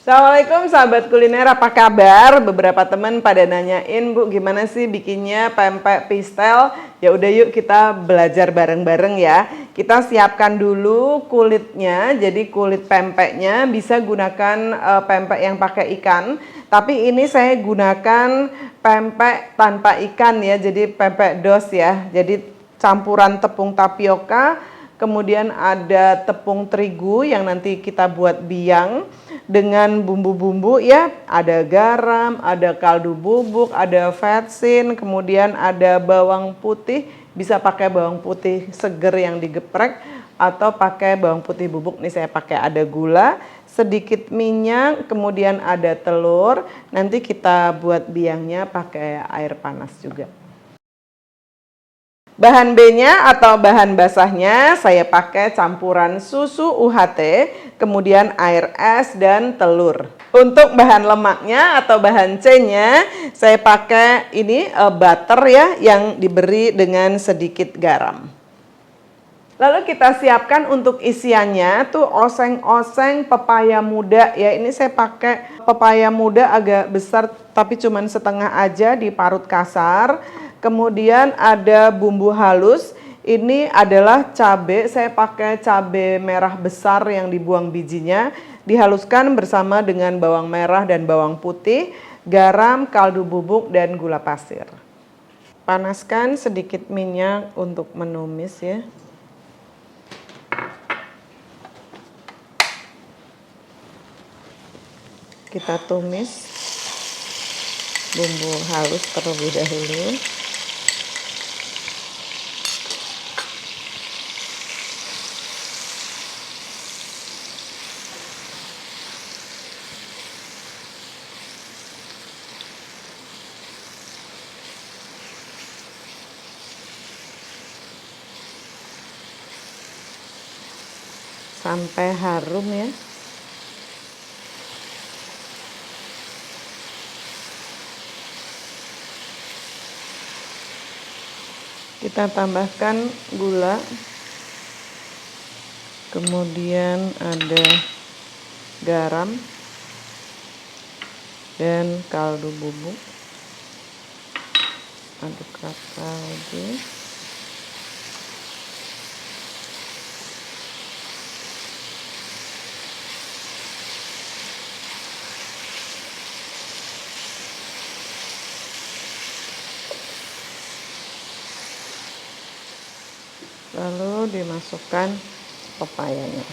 Assalamualaikum sahabat kuliner, apa kabar? Beberapa teman pada nanyain, Bu, gimana sih bikinnya pempek pistel? Ya udah yuk kita belajar bareng-bareng ya. Kita siapkan dulu kulitnya, jadi kulit pempeknya bisa gunakan pempek yang pakai ikan. Tapi ini saya gunakan pempek tanpa ikan ya, jadi pempek dos ya. Jadi campuran tepung tapioka, kemudian ada tepung terigu yang nanti kita buat biang dengan bumbu-bumbu ya, ada garam, ada kaldu bubuk, ada vetsin, kemudian ada bawang putih, bisa pakai bawang putih seger yang digeprek atau pakai bawang putih bubuk. Nih saya pakai, ada gula, sedikit minyak, kemudian ada telur. Nanti kita buat biangnya pakai air panas juga. Bahan B-nya atau bahan basahnya saya pakai campuran susu UHT, kemudian air es dan telur. Untuk bahan lemaknya atau bahan C-nya saya pakai ini butter ya yang diberi dengan sedikit garam. Lalu kita siapkan untuk isiannya tuh oseng-oseng pepaya muda ya. Ini saya pakai pepaya muda agak besar tapi cuman setengah aja, diparut kasar. Kemudian ada bumbu halus. Ini adalah cabai, saya pakai cabai merah besar yang dibuang bijinya. Dihaluskan bersama dengan bawang merah dan bawang putih, garam, kaldu bubuk, dan gula pasir. Panaskan sedikit minyak untuk menumis ya. Kita tumis bumbu halus terlebih dahulu. Sampai harum ya. Kita tambahkan gula, kemudian ada garam dan kaldu bubuk. Aduk rata lagi. Lalu dimasukkan pepayanya.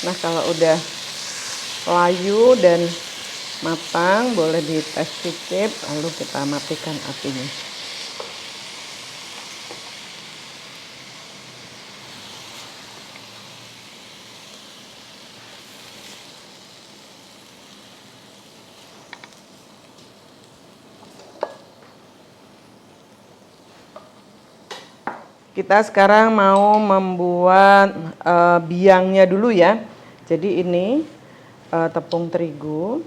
Nah, kalau udah layu dan matang, boleh dites cicip, lalu kita matikan apinya. Kita sekarang mau membuat biangnya dulu ya. Jadi ini tepung terigu.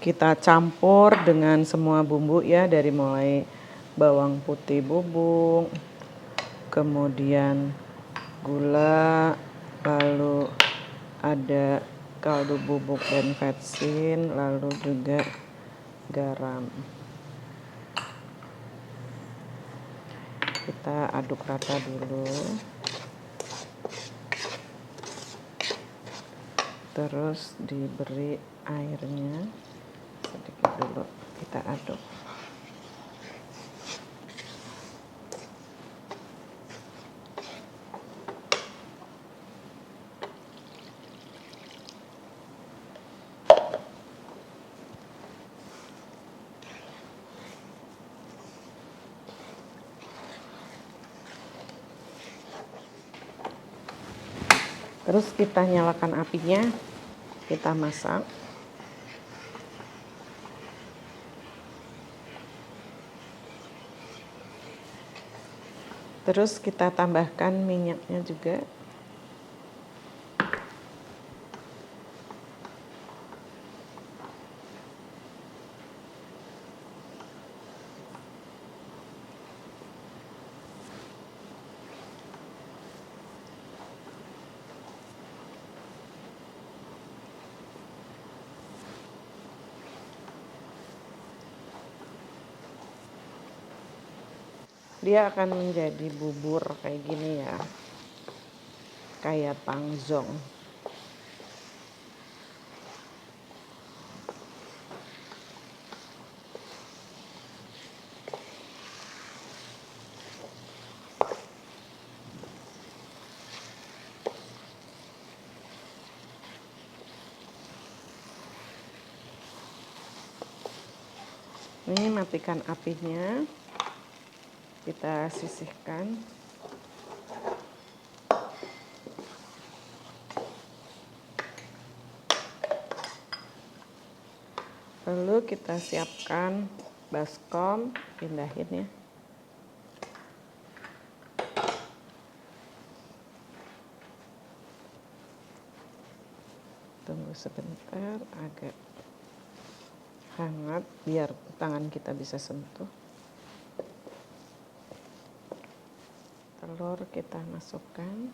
Kita campur dengan semua bumbu ya, dari mulai bawang putih bubuk, kemudian gula, lalu ada kaldu bubuk dan vetsin, lalu juga garam. Kita aduk rata dulu. Terus diberi airnya sedikit dulu, kita aduk. Terus kita nyalakan apinya, kita masak. Terus kita tambahkan minyaknya juga. Dia akan menjadi bubur kayak gini ya, kayak tangzong. Ini matikan apinya, kita sisihkan. Lalu kita siapkan baskom, pindahin ya. Tunggu sebentar, agak hangat biar tangan kita bisa sentuh. Telur kita masukkan.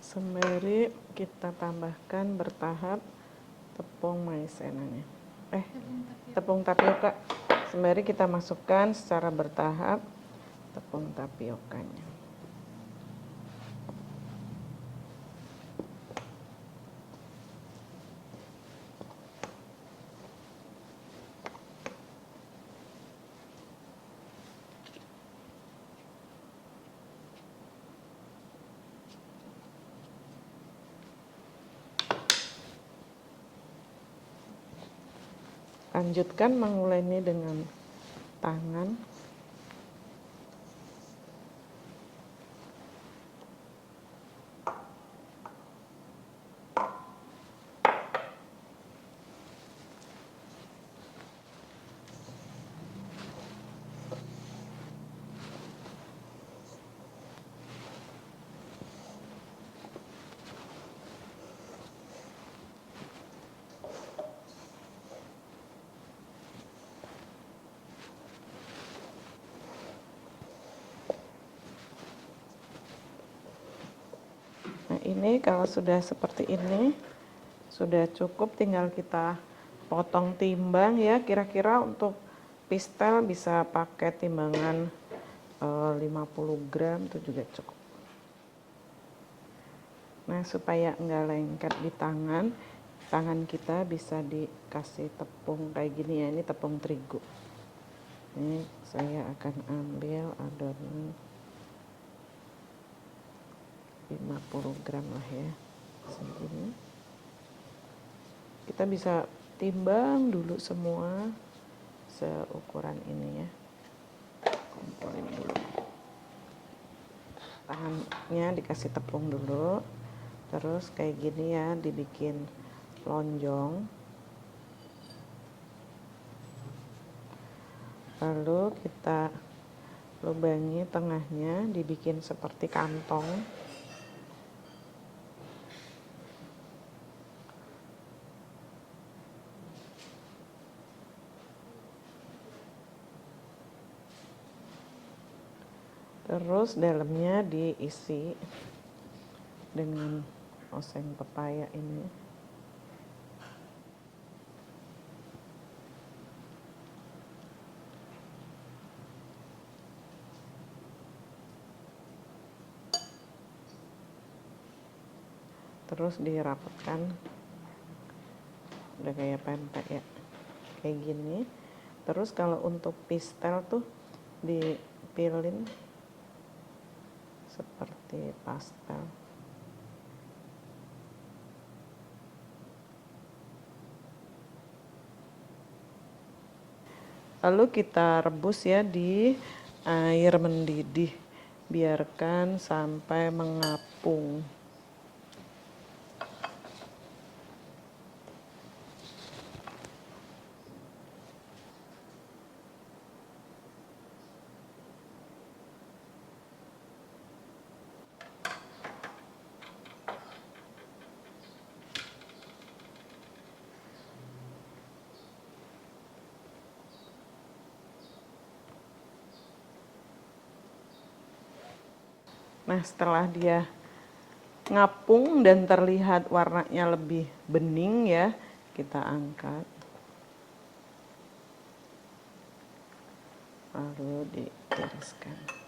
Sembari kita tambahkan bertahap tepung maizenanya. Tepung tapioka. Sembari kita masukkan secara bertahap tepung tapiokanya. Lanjutkan menguleni dengan tangan. Nah, ini kalau sudah seperti ini, sudah cukup, tinggal kita potong timbang ya. Kira-kira untuk pistel bisa pakai timbangan 50 gram itu juga cukup. Nah, supaya enggak lengket di tangan kita bisa dikasih tepung kayak gini ya. Ini tepung terigu. Ini saya akan ambil adonan 50 gram lah ya, segini. Kita bisa timbang dulu semua seukuran ini ya. Kumpulin dulu. Tangannya dikasih tepung dulu, terus kayak gini ya, dibikin lonjong. Lalu kita lubangi tengahnya, dibikin seperti kantong. Terus dalamnya diisi dengan oseng pepaya ini. Terus dirapatkan, udah kayak pempek ya, kayak gini. Terus kalau untuk pistel tuh dipilin seperti pastel. Lalu kita rebus ya di air mendidih, biarkan sampai mengapung. Nah, setelah dia ngapung dan terlihat warnanya lebih bening ya, kita angkat. Lalu ditiriskan.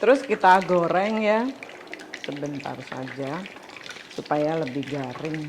Terus kita goreng ya, sebentar saja supaya lebih garing.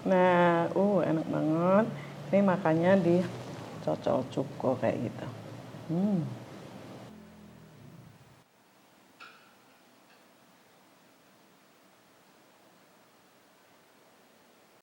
Nah, enak banget. Ini makannya dicocol cuko kayak gitu.